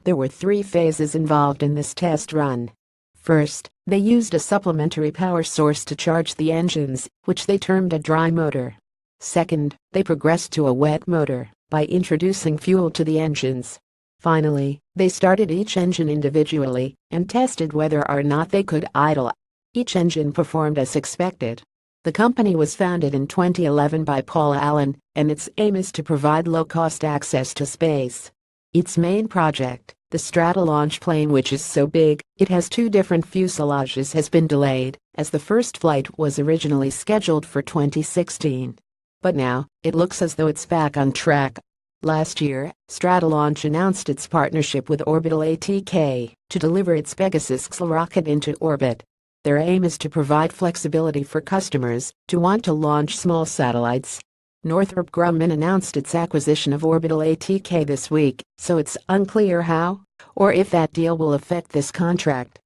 There were 3 phases involved in this test run. First, they used a supplementary power source to charge the engines, which they termed a dry motor. Second, they progressed to a wet motor by introducing fuel to the engines. Finally, they started each engine individually and tested whether or not they could idle. Each engine performed as expected. The company was founded in 2011 by Paul Allen, and its aim is to provide low-cost access to space. Its main project, the Strata launch plane, which is so big it has 2 different fuselages, has been delayed, as the first flight was originally scheduled for 2016. But now, it looks as though it's back on track. Last year, Strata Launch announced its partnership with Orbital ATK to deliver its Pegasus XL rocket into orbit. Their aim is to provide flexibility for customers to want to launch small satellites. Northrop Grumman announced its acquisition of Orbital ATK this week, so it's unclear how or if that deal will affect this contract.